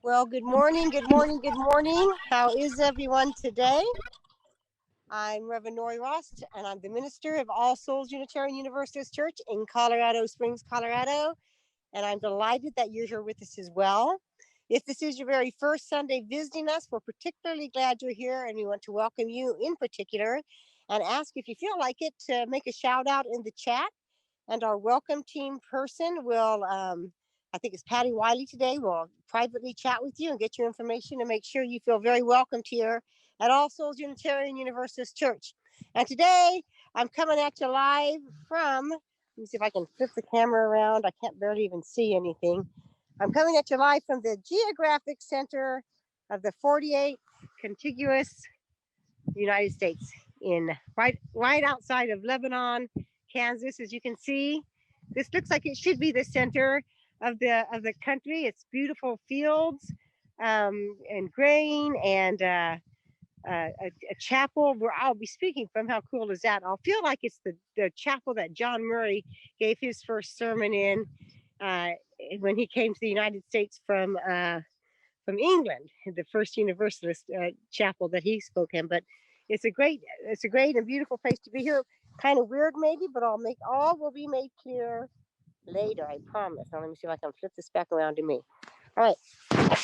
Well, good morning, good morning, good morning. How is everyone today? I'm Reverend Nori Rost, and I'm the minister of All Souls Unitarian Universalist Church in Colorado Springs, Colorado. And I'm delighted that you're here with us as well. If this is your very first Sunday visiting us, we're particularly glad you're here, and we want to welcome you in particular and ask if you feel like it to make a shout out in the chat. And our welcome team person will, I think it's Patty Wiley today, will privately chat with you and get your information and make sure you feel very welcomed here at All Souls Unitarian Universalist Church. And today I'm coming at you live from, let me see if I can flip the camera around. I can't barely even see anything. I'm coming at you live from the geographic center of the 48 contiguous United States in right outside of Lebanon, Kansas. As you can see, this looks like it should be the center of the country. It's beautiful fields and grain and a chapel where I'll be speaking from. How cool is that? I'll feel like it's the chapel that John Murray gave his first sermon in when he came to the United States from England, the first Universalist chapel that he spoke in. But it's a great and beautiful place to be here. Kind of weird maybe, but all will be made clear later, I promise. Now let me see if I can flip this back around to me. All right,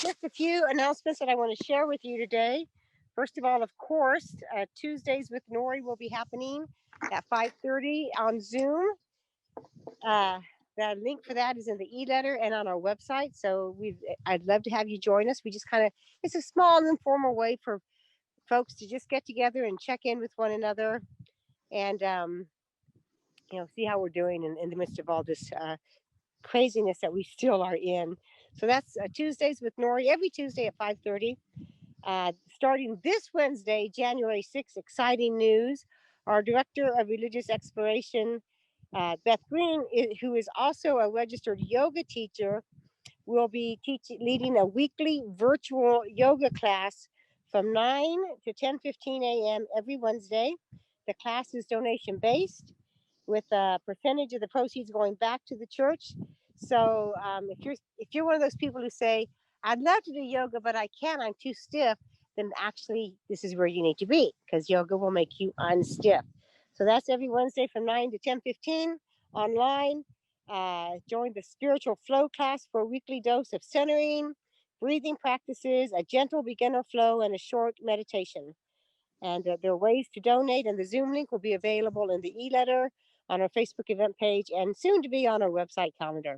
just a few announcements that I want to share with you today. First of all, of course, Tuesdays with Nori will be happening at 5:30 on Zoom. The link for that is in the e-letter and on our website. So I'd love to have you join us. We just it's a small informal way for folks to just get together and check in with one another and see how we're doing in the midst of all this craziness that we still are in. So that's Tuesdays with Nori, every Tuesday at 5:30. Starting this Wednesday, January 6th, exciting news. Our Director of Religious Exploration, Beth Green, who is also a registered yoga teacher, will be leading a weekly virtual yoga class from 9 to 10:15 a.m. every Wednesday. The class is donation based, with a percentage of the proceeds going back to the church. So if you're one of those people who say, I'd love to do yoga, but I can't, I'm too stiff, then actually this is where you need to be, because yoga will make you unstiff. So that's every Wednesday from 9 to 10:15 online. Join the spiritual flow class for a weekly dose of centering, breathing practices, a gentle beginner flow, and a short meditation. And there are ways to donate, and the Zoom link will be available in the e-letter, on our Facebook event page, and soon to be on our website calendar.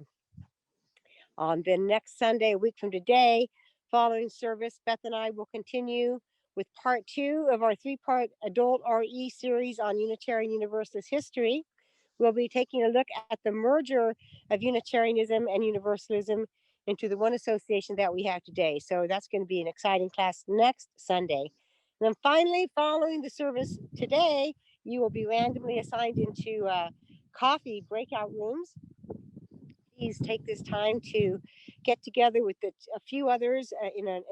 On the next Sunday, a week from today, following service, Beth and I will continue with part 2 of our 3-part adult RE series on Unitarian Universalist history. We'll be taking a look at the merger of Unitarianism and Universalism into the one association that we have today. So that's going to be an exciting class next Sunday. And then finally, following the service today, you will be randomly assigned into coffee breakout rooms. Please take this time to get together with a few others in an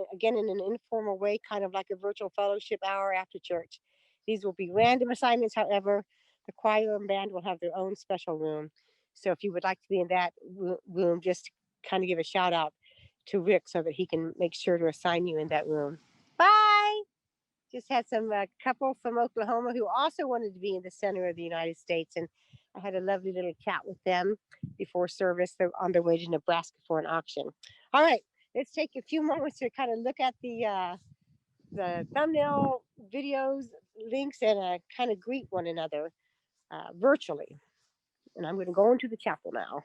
informal way, kind of like a virtual fellowship hour after church. These will be random assignments, however. The choir and band will have their own special room. So if you would like to be in that room, just kind of give a shout out to Rick so that he can make sure to assign you in that room. Bye. Just had some couple from Oklahoma who also wanted to be in the center of the United States. And I had a lovely little chat with them before service. They're on their way to Nebraska for an auction. All right, let's take a few moments to kind of look at the thumbnail videos, links, and kind of greet one another virtually. And I'm going to go into the chapel now,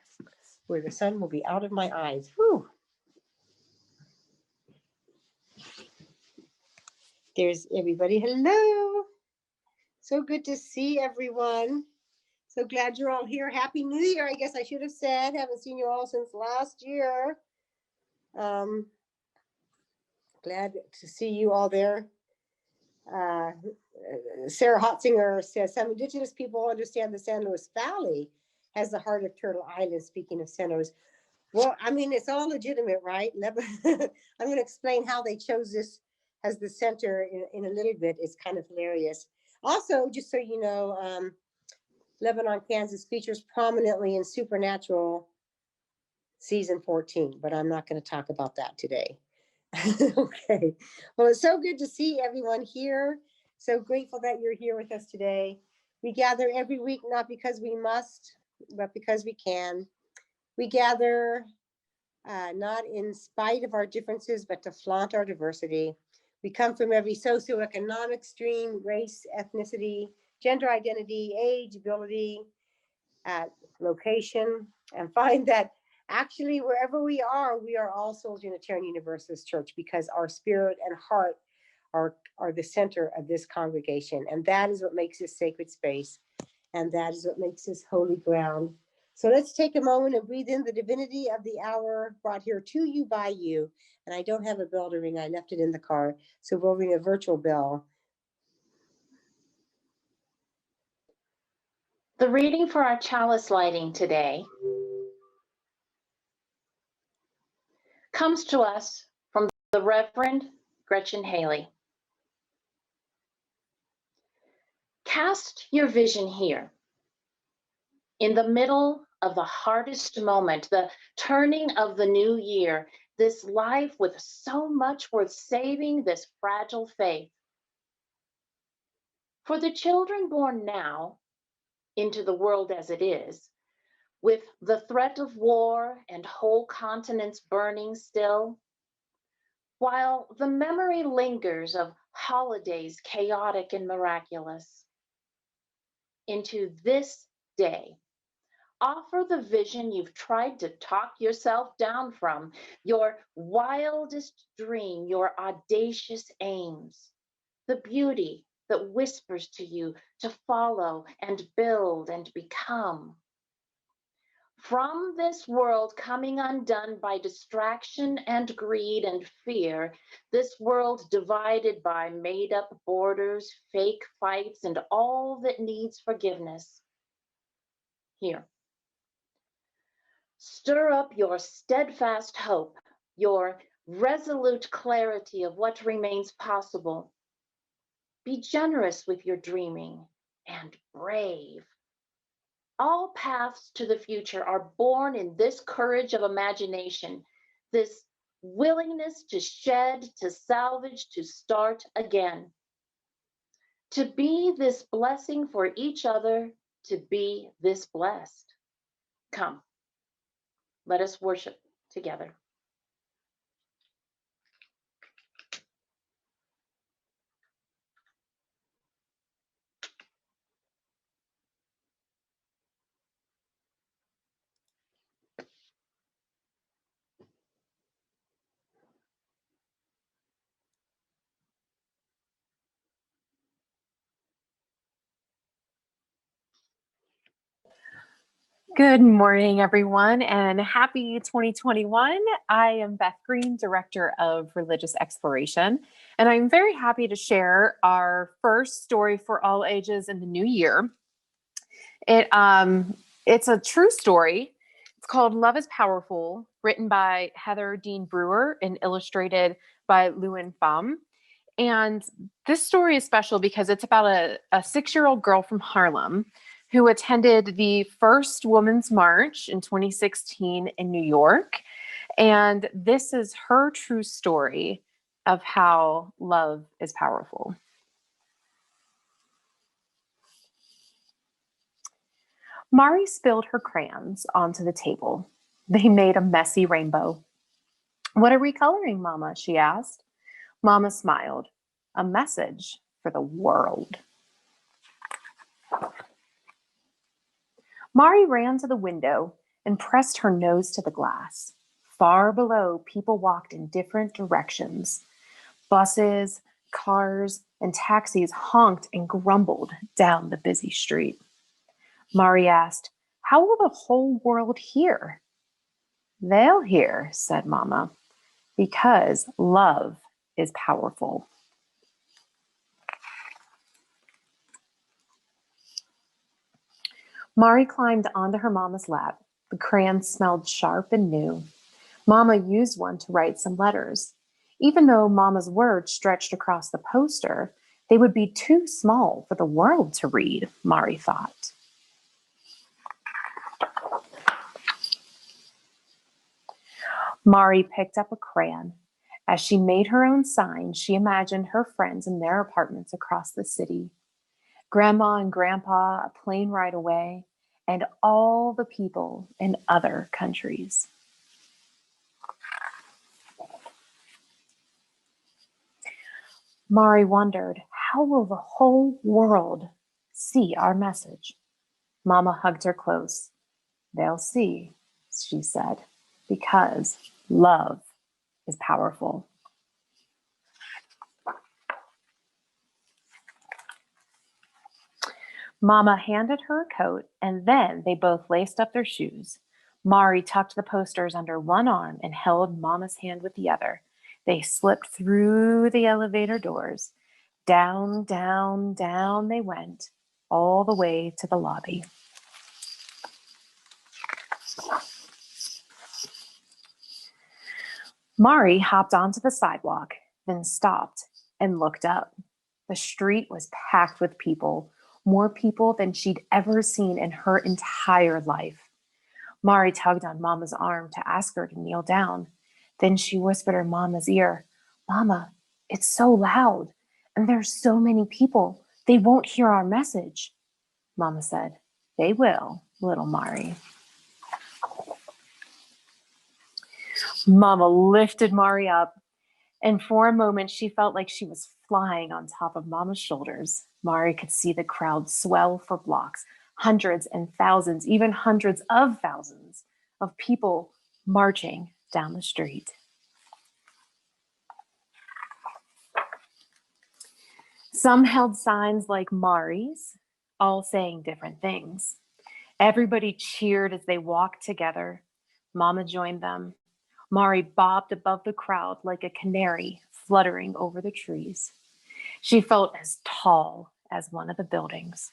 where the sun will be out of my eyes. Whew. There's everybody. Hello. So good to see everyone. So glad you're all here. Happy New Year, I guess I should have said. Haven't seen you all since last year. Glad to see you all there. Sarah Hotzinger says, some indigenous people understand the San Luis Valley as the heart of Turtle Island, speaking of San Luis. Well, I mean, it's all legitimate, right? I'm going to explain how they chose this as the center in a little bit. It's kind of hilarious. Also, just so you know, Lebanon, Kansas features prominently in Supernatural season 14, but I'm not going to talk about that today. Okay. Well, it's so good to see everyone here. So grateful that you're here with us today. We gather every week, not because we must, but because we can. We gather not in spite of our differences, but to flaunt our diversity. We come from every socioeconomic stream, race, ethnicity, gender identity, age, ability, location, and find that actually wherever we are all Souls Unitarian Universalist Church, because our spirit and heart are the center of this congregation. And that is what makes this sacred space. And that is what makes this holy ground. So let's take a moment and breathe in the divinity of the hour brought here to you by you. And I don't have a bell to ring. I left it in the car. So we'll ring a virtual bell. The reading for our chalice lighting today comes to us from the Reverend Gretchen Haley. Cast your vision here, in the middle of the hardest moment, the turning of the new year, this life with so much worth saving, this fragile faith. For the children born now into the world as it is, with the threat of war and whole continents burning still, while the memory lingers of holidays chaotic and miraculous, into this day, offer the vision you've tried to talk yourself down from, your wildest dream, your audacious aims, the beauty that whispers to you to follow and build and become. From this world coming undone by distraction and greed and fear, this world divided by made-up borders, fake fights, and all that needs forgiveness. Here. Stir up your steadfast hope, your resolute clarity of what remains possible. Be generous with your dreaming and brave. All paths to the future are born in this courage of imagination, this willingness to shed, to salvage, to start again. To be this blessing for each other, to be this blessed. Come. Let us worship together. Good morning, everyone, and happy 2021. I am Beth Green, Director of Religious Exploration, and I'm very happy to share our first story for all ages in the new year. It's a true story. It's called Love is Powerful, written by Heather Dean Brewer and illustrated by Lewin Pham. And this story is special because it's about a 6-year-old girl from Harlem who attended the first Women's March in 2016 in New York. And this is her true story of how love is powerful. Mari spilled her crayons onto the table. They made a messy rainbow. "What are we coloring, Mama?" she asked. Mama smiled. "A message for the world." Mari ran to the window and pressed her nose to the glass. Far below, people walked in different directions. Buses, cars, and taxis honked and grumbled down the busy street. Mari asked, "How will the whole world hear?" "They'll hear," said Mama, "because love is powerful." Mari climbed onto her mama's lap. The crayons smelled sharp and new. Mama used one to write some letters. Even though Mama's words stretched across the poster, they would be too small for the world to read, Mari thought. Mari picked up a crayon. As she made her own sign, she imagined her friends in their apartments across the city. Grandma and Grandpa a plane ride away, and all the people in other countries. Mari wondered, how will the whole world see our message? Mama hugged her close. "They'll see," she said, "because love is powerful." Mama handed her a coat, and then they both laced up their shoes. Mari tucked the posters under one arm and held Mama's hand with the other. They slipped through the elevator doors. Down, down, down they went, all the way to the lobby. Mari hopped onto the sidewalk, then stopped and looked up. The street was packed with people, more people than she'd ever seen in her entire life. Mari tugged on Mama's arm to ask her to kneel down. Then she whispered in Mama's ear, "Mama, it's so loud, and there's so many people. They won't hear our message." Mama said, "They will, little Mari." Mama lifted Mari up, and for a moment she felt like she was flying on top of Mama's shoulders. Mari could see the crowd swell for blocks, hundreds and thousands, even hundreds of thousands of people marching down the street. Some held signs like Mari's, all saying different things. Everybody cheered as they walked together. Mama joined them. Mari bobbed above the crowd like a canary fluttering over the trees. She felt as tall as one of the buildings.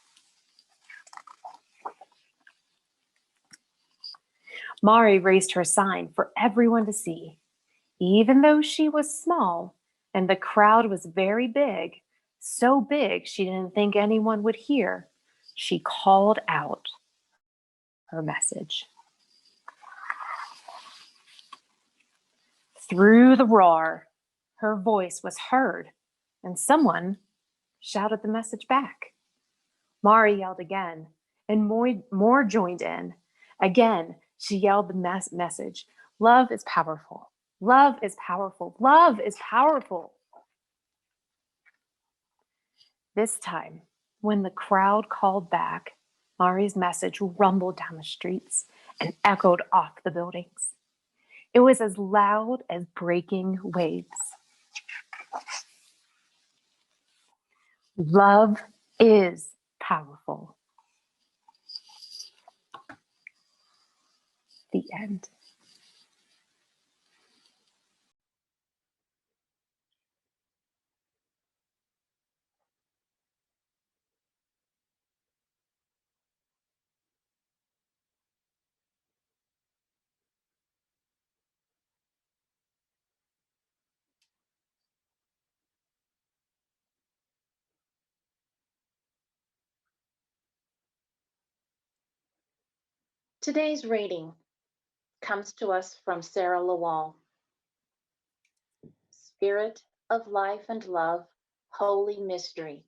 Mari raised her sign for everyone to see. Even though she was small and the crowd was very big, so big she didn't think anyone would hear, she called out her message. Through the roar, her voice was heard, and someone shouted the message back. Mari yelled again, and more joined in. Again, she yelled the message. "Love is powerful. Love is powerful. Love is powerful." This time, when the crowd called back, Mari's message rumbled down the streets and echoed off the buildings. It was as loud as breaking waves. Love is powerful. The end. Today's reading comes to us from Sarah Lawal. Spirit of life and love, holy mystery.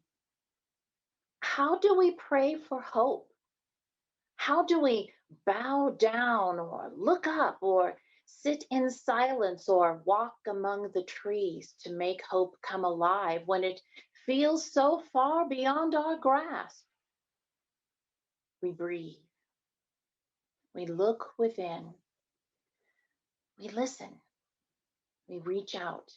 How do we pray for hope? How do we bow down or look up or sit in silence or walk among the trees to make hope come alive when it feels so far beyond our grasp? We breathe. We look within. We listen. We reach out.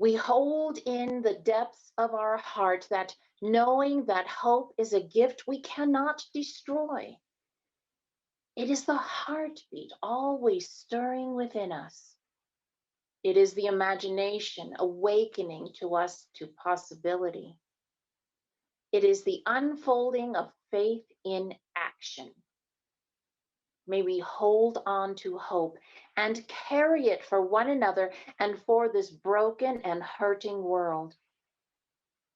We hold in the depths of our heart that knowing that hope is a gift we cannot destroy. It is the heartbeat always stirring within us. It is the imagination awakening to us to possibility. It is the unfolding of faith in action. May we hold on to hope and carry it for one another and for this broken and hurting world.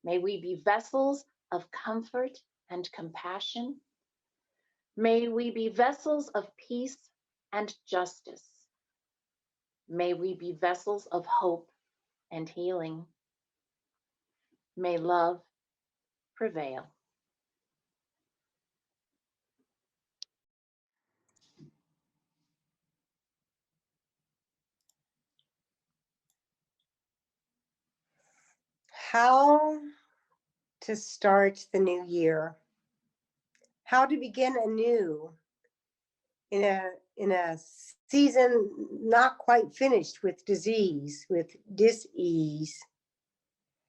May we be vessels of comfort and compassion. May we be vessels of peace and justice. May we be vessels of hope and healing. May love prevail. How to start the new year. How to begin anew in a season not quite finished with disease, with dis-ease.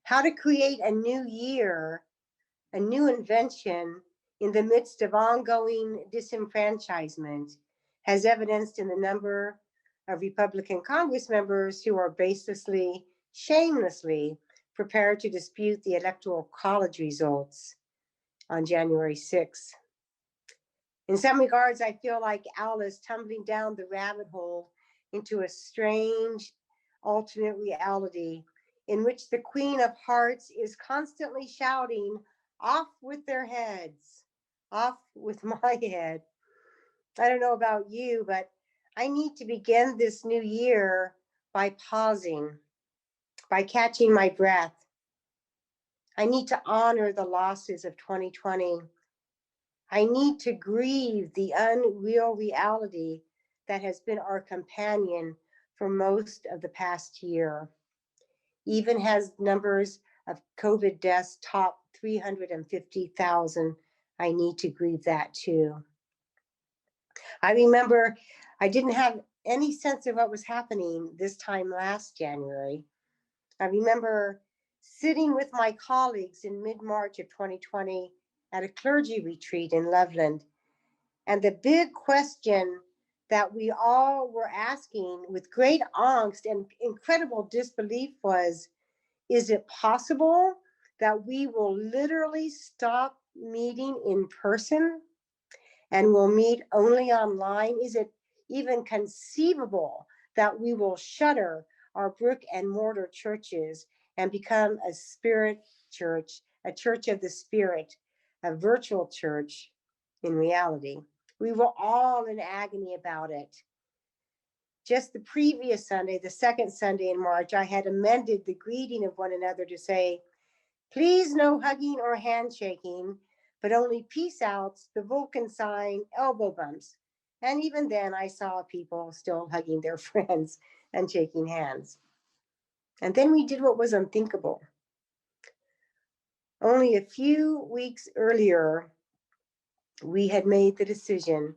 How to create a new year, a new invention in the midst of ongoing disenfranchisement, as evidenced in the number of Republican Congress members who are baselessly, shamelessly prepared to dispute the Electoral College results on January 6th. In some regards, I feel like Alice tumbling down the rabbit hole into a strange alternate reality in which the Queen of Hearts is constantly shouting, "Off with their heads, off with my head." I don't know about you, but I need to begin this new year by pausing, by catching my breath. I need to honor the losses of 2020. I need to grieve the unreal reality that has been our companion for most of the past year. Even as numbers of COVID deaths top 350,000, I need to grieve that too. I remember I didn't have any sense of what was happening this time last January. I remember sitting with my colleagues in mid-March of 2020 at a clergy retreat in Loveland. And the big question that we all were asking with great angst and incredible disbelief was, is it possible that we will literally stop meeting in person and will meet only online? Is it even conceivable that we will shutter our brick and mortar churches and become a spirit church, a church of the spirit, a virtual church in reality? We were all in agony about it. Just the previous Sunday, the second Sunday in March, I had amended the greeting of one another to say, please no hugging or handshaking, but only peace outs, the Vulcan sign, elbow bumps. And even then I saw people still hugging their friends and shaking hands. And then we did what was unthinkable. Only a few weeks earlier, we had made the decision.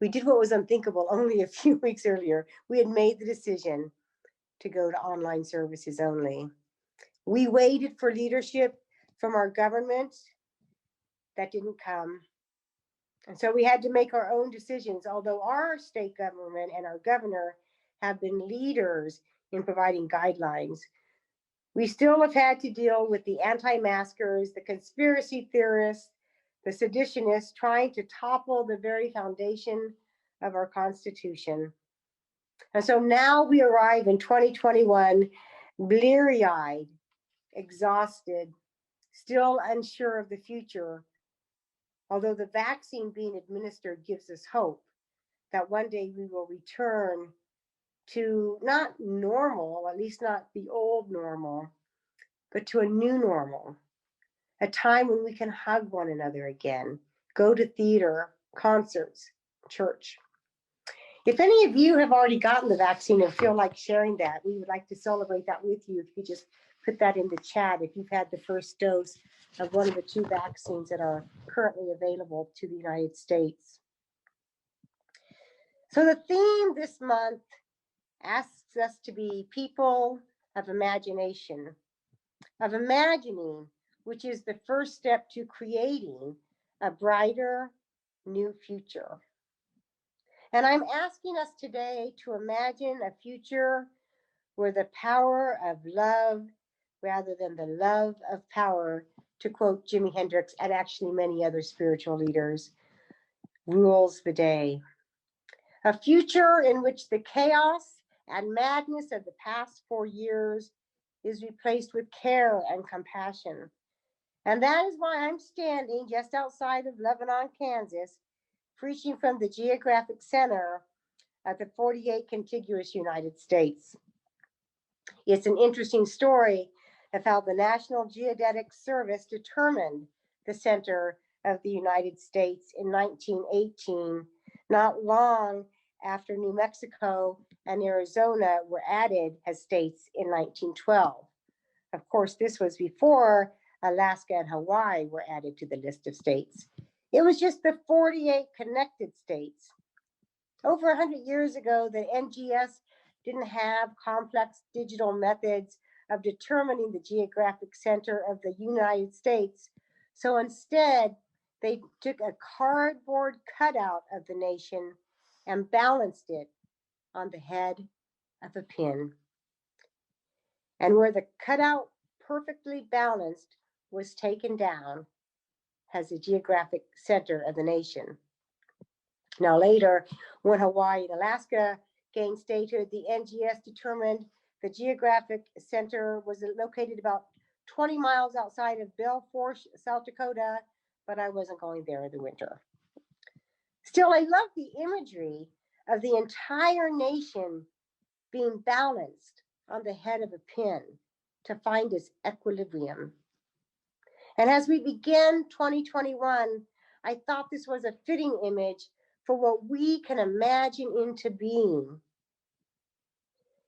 We did what was unthinkable only a few weeks earlier. We had made the decision to go to online services only. We waited for leadership from our government. That didn't come. And so we had to make our own decisions, although our state government and our governor have been leaders in providing guidelines. We still have had to deal with the anti-maskers, the conspiracy theorists, the seditionists trying to topple the very foundation of our Constitution. And so now we arrive in 2021, bleary-eyed, exhausted, still unsure of the future, although the vaccine being administered gives us hope that one day we will return to not normal, at least not the old normal, but to a new normal, a time when we can hug one another again, go to theater, concerts, church. If any of you have already gotten the vaccine and feel like sharing that, we would like to celebrate that with you. If you just put that in the chat, if you've had the first dose of one of the 2 vaccines that are currently available to the United States. So the theme this month asks us to be people of imagination, of imagining, which is the first step to creating a brighter new future. And I'm asking us today to imagine a future where the power of love, rather than the love of power, to quote Jimi Hendrix and actually many other spiritual leaders, rules the day. A future in which the chaos and madness of the past 4 years is replaced with care and compassion. And that is why I'm standing just outside of Lebanon, Kansas, preaching from the geographic center of the 48 contiguous United States. It's an interesting story of how the National Geodetic Service determined the center of the United States in 1918, not long after New Mexico and Arizona were added as states in 1912. Of course, this was before Alaska and Hawaii were added to the list of states. It was just the 48 connected states. Over 100 years ago, the NGS didn't have complex digital methods of determining the geographic center of the United States. So instead, they took a cardboard cutout of the nation and balanced it on the head of a pin. And where the cutout perfectly balanced was taken down as the geographic center of the nation. Now later, when Hawaii and Alaska gained statehood, the NGS determined the geographic center was located about 20 miles outside of Belfort, South Dakota, but I wasn't going there in the winter. Still, I love the imagery of the entire nation being balanced on the head of a pin to find its equilibrium. And as we begin 2021, I thought this was a fitting image for what we can imagine into being.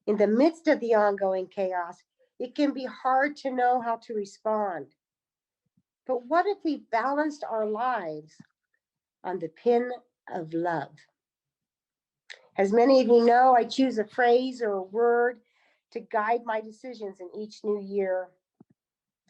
In the midst of the ongoing chaos, it can be hard to know how to respond. But what if we balanced our lives on the pin of love? As many of you know, I choose a phrase or a word to guide my decisions in each new year.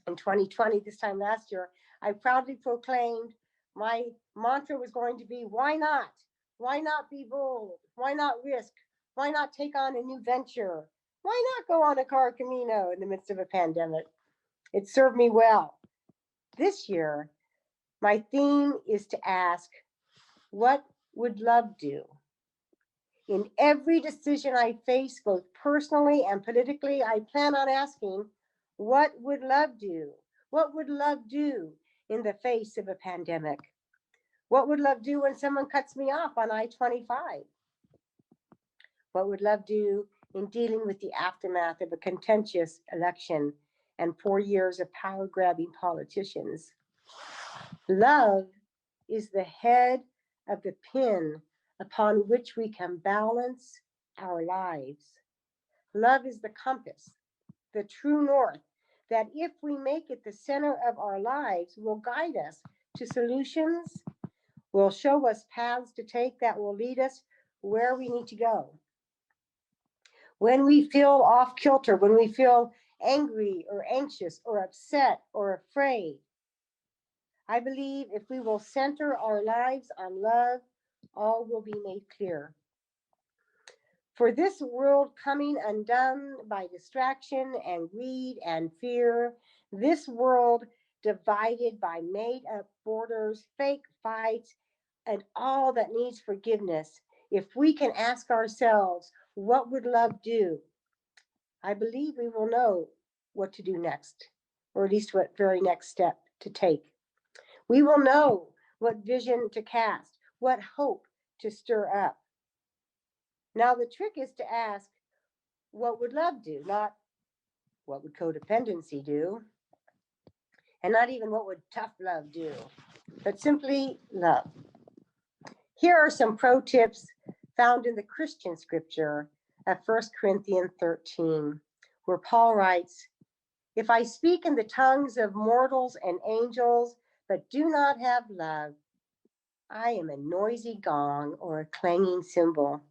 In 2020, this time last year, I proudly proclaimed my mantra was going to be, why not? Why not be bold? Why not risk? Why not take on a new venture? Why not go on a car camino in the midst of a pandemic? It served me well. This year, my theme is to ask, what would love do? In every decision I face, both personally and politically, I plan on asking, what would love do? What would love do in the face of a pandemic? What would love do when someone cuts me off on I-25? What would love do in dealing with the aftermath of a contentious election and 4 years of power-grabbing politicians? Love is the head of the pin upon which we can balance our lives. Love is the compass, the true north, that if we make it the center of our lives, will guide us to solutions, will show us paths to take that will lead us where we need to go. When we feel off kilter, when we feel angry or anxious or upset or afraid, I believe if we will center our lives on love, all will be made clear. For this world coming undone by distraction and greed and fear, this world divided by made up borders, fake fights, and all that needs forgiveness, if we can ask ourselves, what would love do? I believe we will know what to do next, or at least what very next step to take. We will know what vision to cast, what hope to stir up. Now, the trick is to ask, what would love do? Not what would codependency do? And not even what would tough love do, but simply love. Here are some pro tips found in the Christian scripture at 1 Corinthians 13, where Paul writes, if I speak in the tongues of mortals and angels, but do not have love, I am a noisy gong or a clanging cymbal.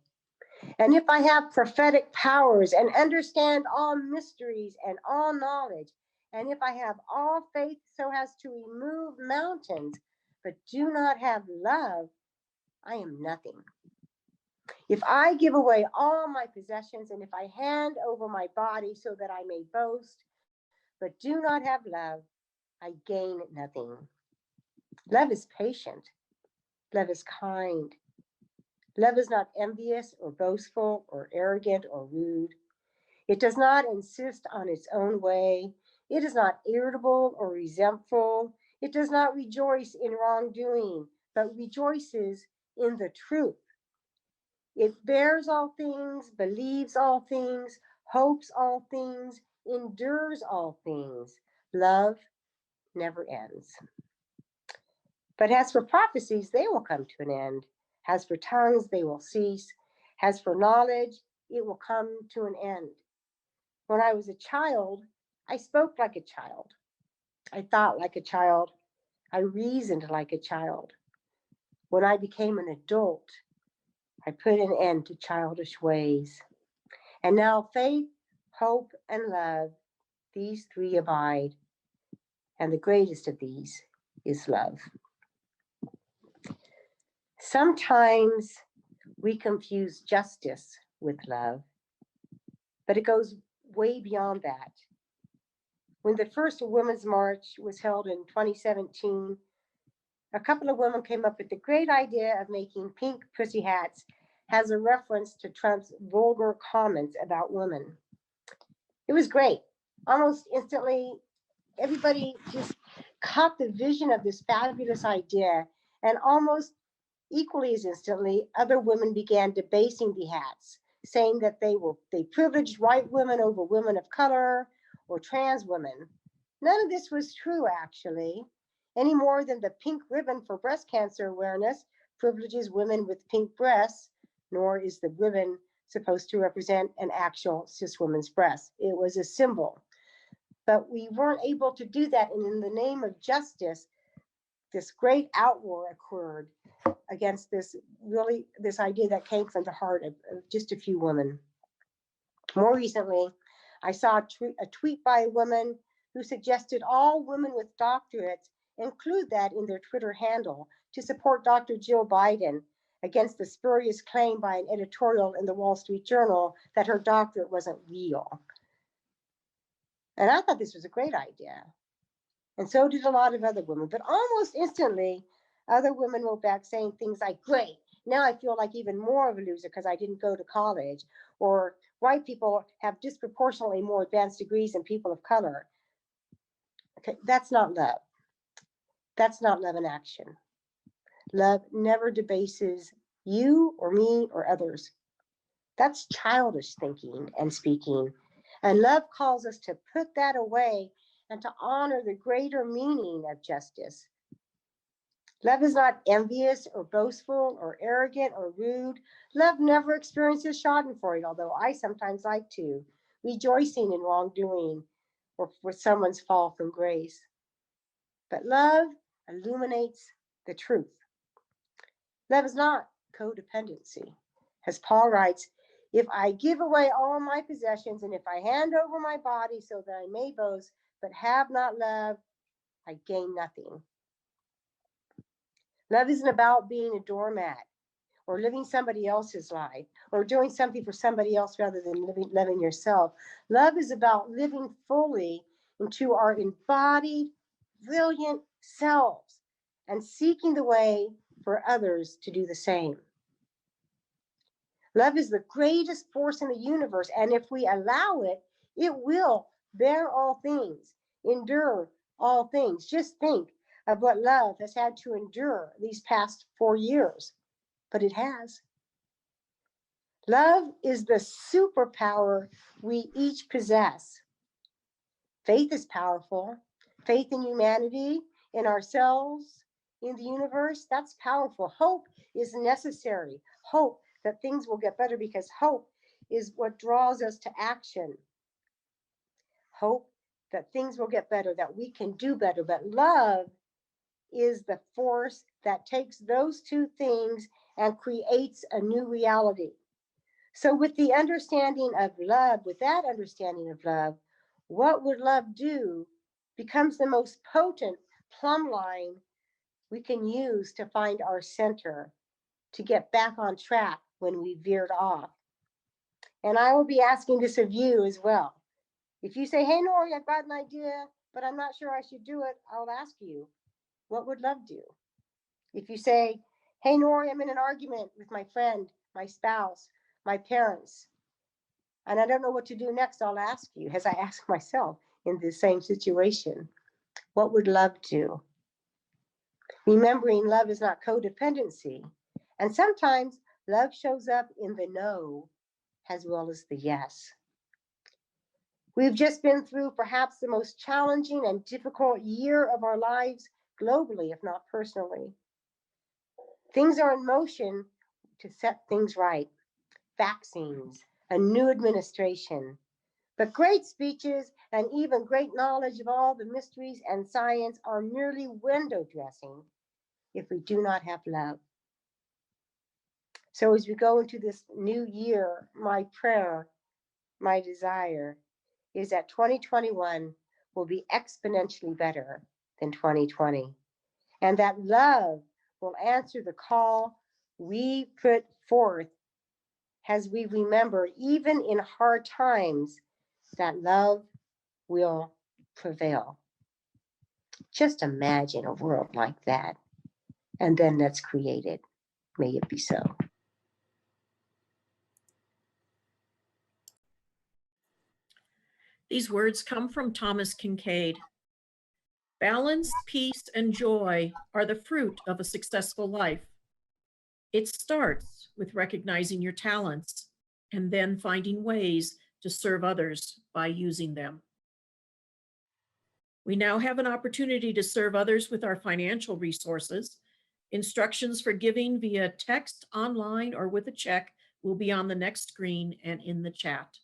And if I have prophetic powers and understand all mysteries and all knowledge, and if I have all faith so as to remove mountains, but do not have love, I am nothing. If I give away all my possessions, and if I hand over my body so that I may boast, but do not have love, I gain nothing. Love is patient. Love is kind. Love is not envious or boastful or arrogant or rude. It does not insist on its own way. It is not irritable or resentful. It does not rejoice in wrongdoing, but rejoices in the truth. It bears all things, believes all things, hopes all things, endures all things. Love never ends. But as for prophecies, they will come to an end. As for tongues, they will cease. As for knowledge, it will come to an end. When I was a child, I spoke like a child. I thought like a child. I reasoned like a child. When I became an adult, I put an end to childish ways. And now faith, hope, and love, these three abide. And the greatest of these is love. Sometimes we confuse justice with love, but it goes way beyond that. When the first Women's March was held in 2017, a couple of women came up with the great idea of making pink pussy hats as a reference to Trump's vulgar comments about women. It was great. Almost instantly, everybody just caught the vision of this fabulous idea, and almost equally as instantly, other women began debasing the hats, saying that they privileged white women over women of color or trans women. None of this was true, actually, any more than the pink ribbon for breast cancer awareness privileges women with pink breasts, nor is the ribbon supposed to represent an actual cis woman's breast. It was a symbol. But we weren't able to do that, and in the name of justice, this great outroar occurred against this idea that came from the heart of just a few women. More recently, I saw a tweet by a woman who suggested all women with doctorates include that in their Twitter handle to support Dr. Jill Biden against the spurious claim by an editorial in the Wall Street Journal that her doctorate wasn't real. And I thought this was a great idea. And so did a lot of other women. But almost instantly, other women wrote back saying things like, great, now I feel like even more of a loser because I didn't go to college. Or white people have disproportionately more advanced degrees than people of color. Okay, that's not love. That's not love in action. Love never debases you or me or others. That's childish thinking and speaking. And love calls us to put that away and to honor the greater meaning of justice. Love is not envious or boastful or arrogant or rude. Love never experiences schadenfreude, although I sometimes like to, rejoicing in wrongdoing or for someone's fall from grace. But love illuminates the truth. Love is not codependency. As Paul writes, if I give away all my possessions and if I hand over my body so that I may boast, but have not love, I gain nothing. Love isn't about being a doormat or living somebody else's life or doing something for somebody else rather than living yourself. Love is about living fully into our embodied, brilliant selves and seeking the way for others to do the same. Love is the greatest force in the universe, and if we allow it, it will bear all things, endure all things. Just think of what love has had to endure these past 4 years, but it has. Love is the superpower we each possess. Faith is powerful. Faith in humanity, in ourselves, in the universe, that's powerful. Hope is necessary. Hope that things will get better, because hope is what draws us to action. Hope that things will get better, that we can do better. But love is the force that takes those two things and creates a new reality. So with the understanding of love, with that understanding of love, what would love do becomes the most potent plumb line we can use to find our center, to get back on track when we veered off. And I will be asking this of you as well. If you say, hey, Nori, I've got an idea, but I'm not sure I should do it, I'll ask you, what would love do? If you say, hey, Nori, I'm in an argument with my friend, my spouse, my parents, and I don't know what to do next, I'll ask you, as I ask myself in the same situation, what would love do? Remembering love is not codependency. And sometimes love shows up in the no as well as the yes. We've just been through perhaps the most challenging and difficult year of our lives globally, if not personally. Things are in motion to set things right. Vaccines, a new administration, but great speeches and even great knowledge of all the mysteries and science are merely window dressing if we do not have love. So as we go into this new year, my prayer, my desire is that 2021 will be exponentially better than 2020, and that love will answer the call we put forth as we remember, even in hard times, that love will prevail. Just imagine a world like that, and then let's create it. May it be so. These words come from Thomas Kincaid. Balance, peace, and joy are the fruit of a successful life. It starts with recognizing your talents and then finding ways to serve others by using them. We now have an opportunity to serve others with our financial resources. Instructions for giving via text, online, or with a check will be on the next screen and in the chat.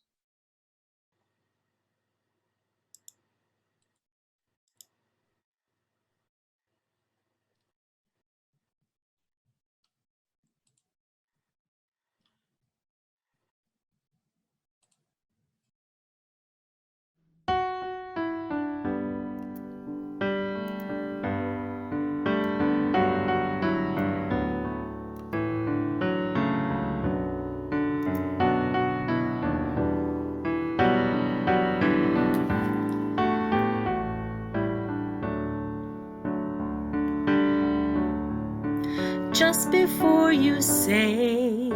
Just before you say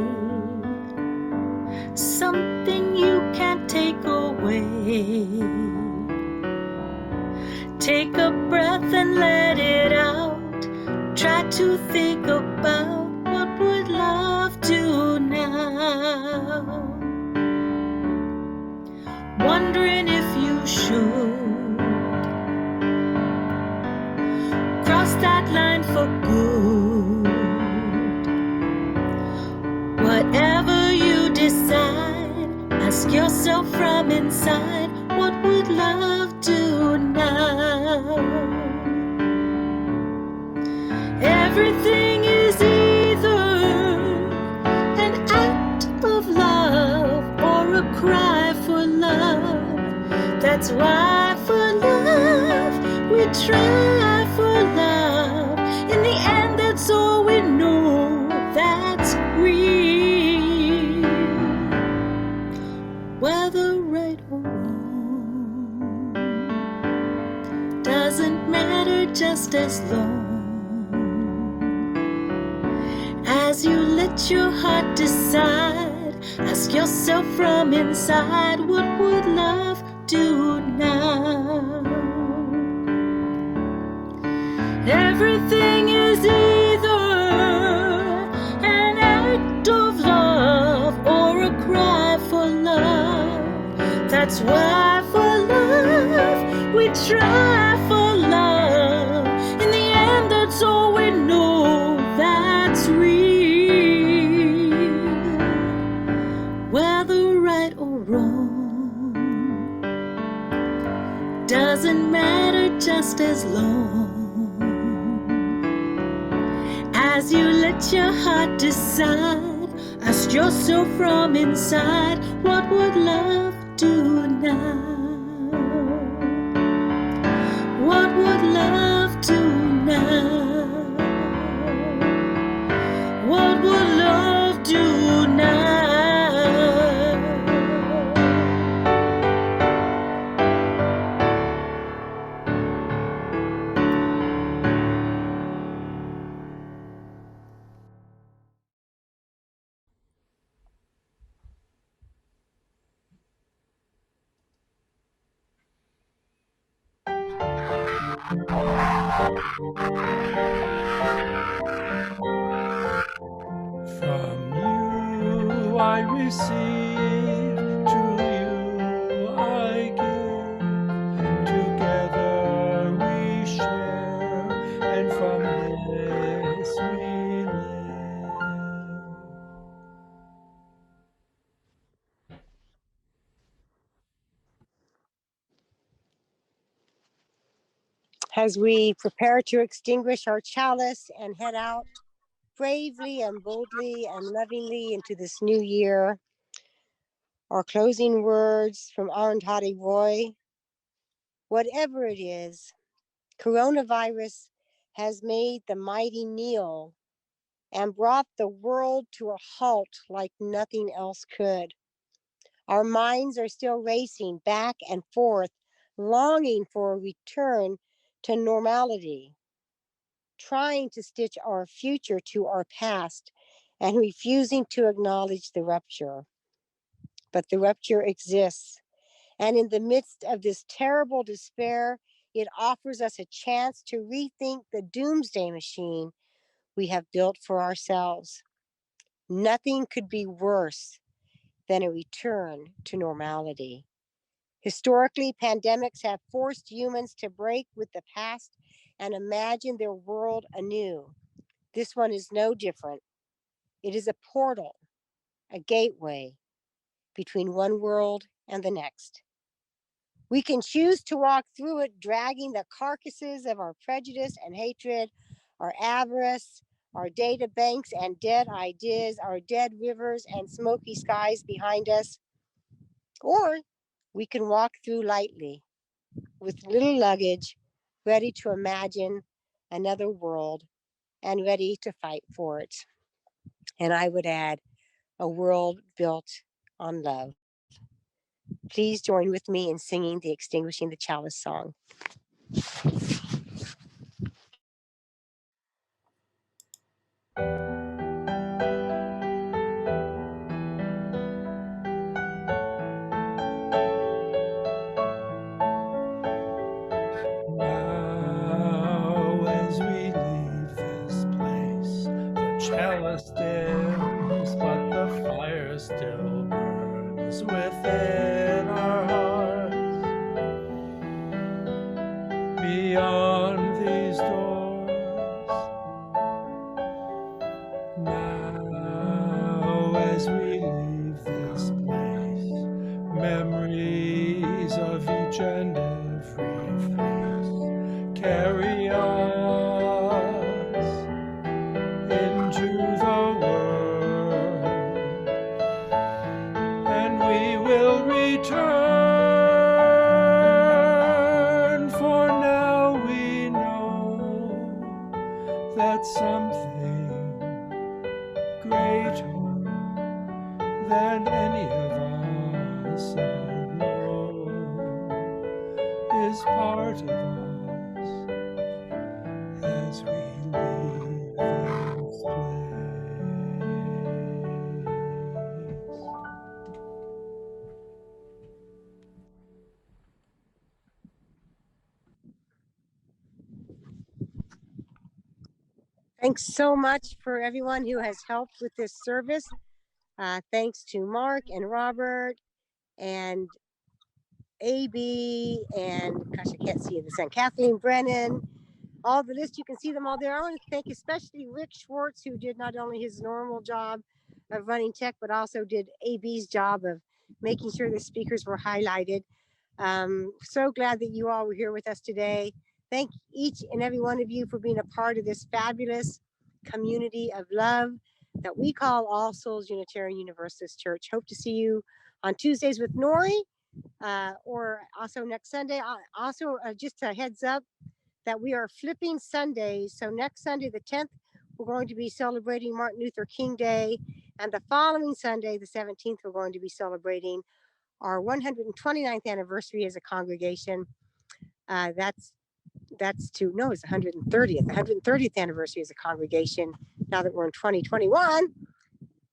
something you can't take away, take a breath and let it out. Try to think about what would love do now. Wondering if you should cross that line for good. Whatever you decide, ask yourself from inside, what would love do now? Everything is either an act of love or a cry for love. That's why for love we try for love. In the end, that's all we know, that's real. Whether right or wrong doesn't matter, just as long as you let your heart decide. Ask yourself from inside, what would love do now? Everything is either an act of love or a cry for love. That's why for love we try for love. In the end, that's all we know that's real. Whether right or wrong doesn't matter, just as long as you let your heart decide. Ask yourself from inside, what would love do now? What would love do now? What would love do now? From you I receive, to you I give. Together we share, and from this we live. As we prepare to extinguish our chalice and head out bravely and boldly and lovingly into this new year, our closing words from Arundhati Roy: whatever it is, coronavirus has made the mighty kneel and brought the world to a halt like nothing else could. Our minds are still racing back and forth, longing for a return to normality, trying to stitch our future to our past and refusing to acknowledge the rupture. But the rupture exists. And in the midst of this terrible despair, it offers us a chance to rethink the doomsday machine we have built for ourselves. Nothing could be worse than a return to normality. Historically, pandemics have forced humans to break with the past and imagine their world anew. This one is no different. It is a portal, a gateway between one world and the next. We can choose to walk through it, dragging the carcasses of our prejudice and hatred, our avarice, our data banks and dead ideas, our dead rivers and smoky skies behind us. Or we can walk through lightly with little luggage, ready to imagine another world and ready to fight for it. And I would add, a world built on love. Please join with me in singing the Extinguishing the Chalice song. Now, as we leave this place, the chalice dims, but the fire still burns within our hearts. Beyond these doors, now as we leave this place, memories of each and every face carry us into the world, and we will return, for now we know that something greater than any of us alone is part of us as we leave this place. Thanks so much for everyone who has helped with this service. Thanks to Mark and Robert and AB and gosh, I can't see this, and Kathleen Brennan. All the list, you can see them all there. I want to thank especially Rick Schwartz, who did not only his normal job of running tech, but also did AB's job of making sure the speakers were highlighted. So glad that you all were here with us today. Thank each and every one of you for being a part of this fabulous community of love that we call All Souls Unitarian Universalist Church. Hope to see you on Tuesdays with Nori, or also next Sunday. Also, just a heads up that we are flipping Sundays. So next Sunday, the 10th, we're going to be celebrating Martin Luther King Day. And the following Sunday, the 17th, we're going to be celebrating our 129th anniversary as a congregation. It's the 130th anniversary as a congregation. Now that we're in 2021,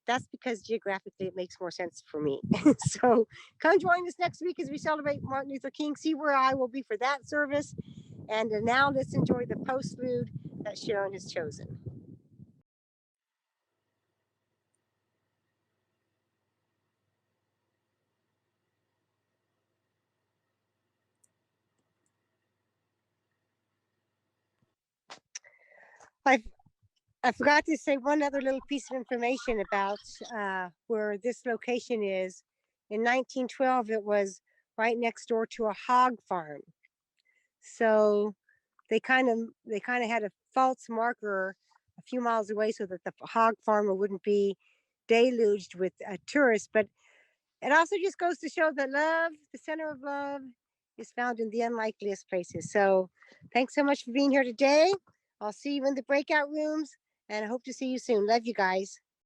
that's because geographically it makes more sense for me. So come join us next week as we celebrate Martin Luther King. See where I will be for that service. And now let's enjoy the postlude that Sharon has chosen. I forgot to say one other little piece of information about where this location is. In 1912, it was right next door to a hog farm. So they kind of had a false marker a few miles away so that the hog farmer wouldn't be deluged with tourists. But it also just goes to show that love, the center of love, is found in the unlikeliest places. So thanks so much for being here today. I'll see you in the breakout rooms, and I hope to see you soon. Love you guys.